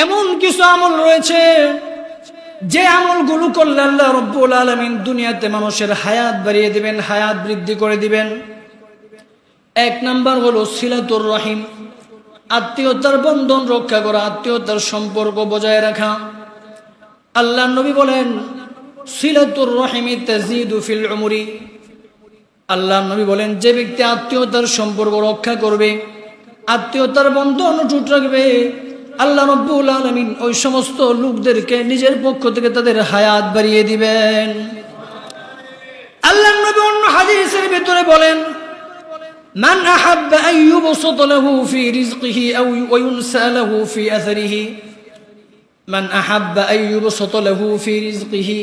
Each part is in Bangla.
এমন কিছু আমল রয়েছে যে আমলগুলো করলে আল্লাহ রাব্বুল আলামিন দুনিয়াতে মানুষের হায়াত বাড়িয়ে দিবেন, হায়াত বৃদ্ধি করে দিবেন। এক নাম্বার হলো সিলাতুর রহিম, আত্মীয়তার বন্ধন রক্ষা করা, আত্মীয়তার সম্পর্ক বজায় রাখা। আল্লাহ নবী বলেন সিলাতুর রহিমি তাজিদু ফিল উমরি। আল্লাহ নবী বলেন যে ব্যক্তি আত্মীয়তার সম্পর্ক রক্ষা করবে, আত্মীয়তার বন্ধন অটুট রাখবে, আল্লাহ রাব্বুল আলামিন ওই সমস্ত লোকদেরকে নিজের পক্ষ থেকে তাদের হায়াত বাড়িয়ে দিবেন। আল্লাহ নবী অন্য হাদিসের ভিতরে বলেন মান আহাব্বা আন ইউবসাতা লাহু ফি রিজকিহি আও ইউনসা লাহু ফি আথরিহি, মান আহাব্বা আন ইউবসাতা লাহু ফি রিজকিহি,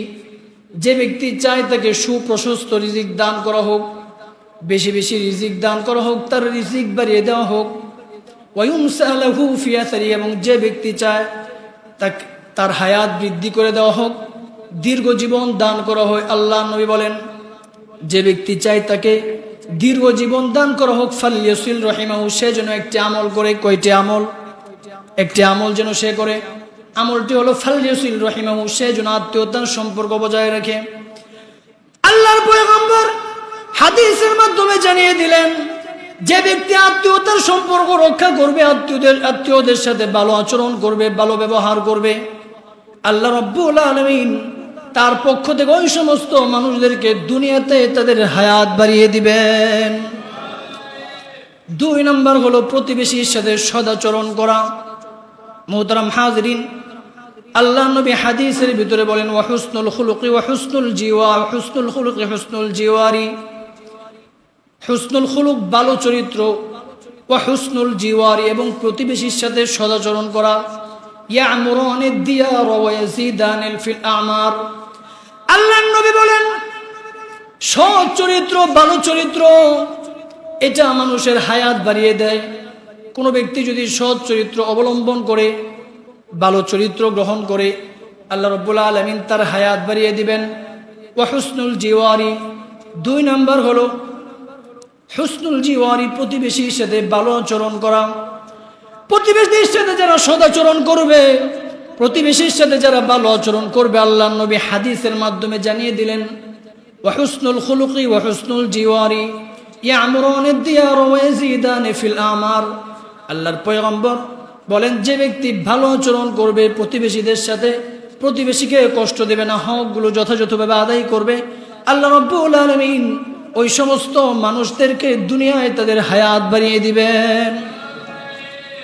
যে ব্যক্তি চায় তাকে সুপ্রশস্ত রিজিক দান করা হোক, বেশি বেশি রিজিক দান করা হোক, তার রিজিক বাড়িয়ে দেওয়া হোক, ওয়ায়ুনসা লাহু ফি আথরিহি, এবং যে ব্যক্তি চায় তার হায়াত বৃদ্ধি করে দেওয়া হোক, দীর্ঘ জীবন দান করা হয়। আল্লাহ নবী বলেন যে ব্যক্তি চায় তাকে দীর্ঘ জীবন দান করা হোক, ফালিয়াসিল রহিমাহু, সে যেন একটি আমল করে। কয়টি আমল? একটি আমল যেন সে করে। আমলটি হলো ফালিয়াসিল রহিমাহু, সে যেন আত্মীয়তার সম্পর্ক বজায় রাখে। আল্লাহর পয়গম্বর হাদিসের মাধ্যমে জানিয়ে দিলেন যে ব্যক্তি আত্মীয়তার সম্পর্ক রক্ষা করবে, আত্মীয়দের সাথে ভালো আচরণ করবে, ভালো ব্যবহার করবে, আল্লাহ রাব্বুল আলামিন তার পক্ষ থেকে ওই সমস্ত মানুষদেরকে দুনিয়াতে তাদের হায়াত বাড়িয়ে দিবেন। 2 নম্বর হলো প্রতিবেশীর সাথে সদাচরণ করা। মুহতারাম হাজিরিন, আল্লাহ নবী হাদিসের ভিতরে বলেন ওয়া হুসনুল খুলুকি ওয়া হুসনুল জিওয়ার, হুসনুল খুলুকি হুসনুল জিওয়ারি, হুসনুল খুলুক ভালো চরিত্র, ওয়া হুসনুল জিওয়ারি এবং প্রতিবেশীর সাথে সদাচরণ করা। ইয়ামুরুনিদ দিয়ার ওয়া ইয়াজিদানিল ফিল আমার। আল্লাহর নবী বলেন সৎ চরিত্র, ভালো চরিত্র এটা মানুষের হায়াত বাড়িয়ে দেয়। কোনো ব্যক্তি যদি সৎ চরিত্র অবলম্বন করে, ভালো চরিত্র গ্রহণ করে, আল্লাহ রাব্বুল আলামিন তার হায়াত বাড়িয়ে দিবেন। ওয়া হুসনুল জিওয়ারি, 2 নম্বর হলো হুসনুল জিওয়ারি, প্রতিবেশীর সাথে ভালো আচরণ করা। প্রতিবেশীর সাথে যারা সদাচরণ করবে, প্রতিবেশীর সাথে যারা ভালো আচরণ করবে, আল্লাহ নবী হাদিসের মাধ্যমে জানিয়ে দিলেন ওয়া হুসনুল খুলুকি ওয়া হুসনুল জিওয়ারি ইয়ামুরুনিদ দিয়ার ওয়া ইয়াজিদানি ফিল আমার। আল্লাহর পয়গম্বর বলেন যে ব্যক্তি ভালো আচরণ করবে প্রতিবেশীদের সাথে, প্রতিবেশীকে কষ্ট দেবে না, হকগুলো যথাযথভাবে আদায় করবে, আল্লাহ রাব্বুল আলামিন ওই সমস্ত মানুষদেরকে দুনিয়ায় তাদের হায়াত বাড়িয়ে দিবেন।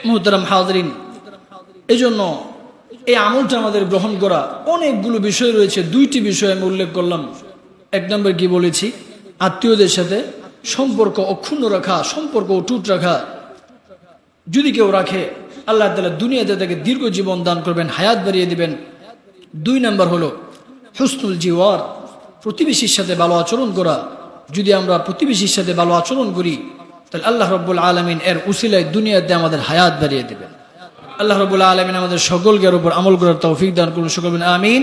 মুহতারাম হাজিরিন, এই জন্য এই আমলটা আমাদের গ্রহণ করা অনেকগুলো বিষয় রয়েছে। 2টি বিষয় আমি উল্লেখ করলাম। 1 নম্বর কি বলেছি? আত্মীয়দের সাথে সম্পর্ক অক্ষুণ্ণ রাখা, সম্পর্ক অটুট রাখা। যদি কেউ রাখে, আল্লাহ তাআলা দুনিয়াতে তাকে দীর্ঘ জীবন দান করবেন, হায়াত বাড়িয়ে দিবেন। 2 নম্বর হলো হুসনুল জিওয়ার, প্রতিবেশীর সাথে ভালো আচরণ করা। যদি আমরা প্রতিবেশীর সাথে ভালো আচরণ করি, তাহলে আল্লাহ রাব্বুল আলামিন এর উসিলায় দুনিয়াতে আমাদের হায়াত বাড়িয়ে দিবেন। আল্লাহ রাব্বুল আলামিন আমাদের সকলকে এর উপর আমল করার তৌফিক দান করুন। সকল বলেন আমিন।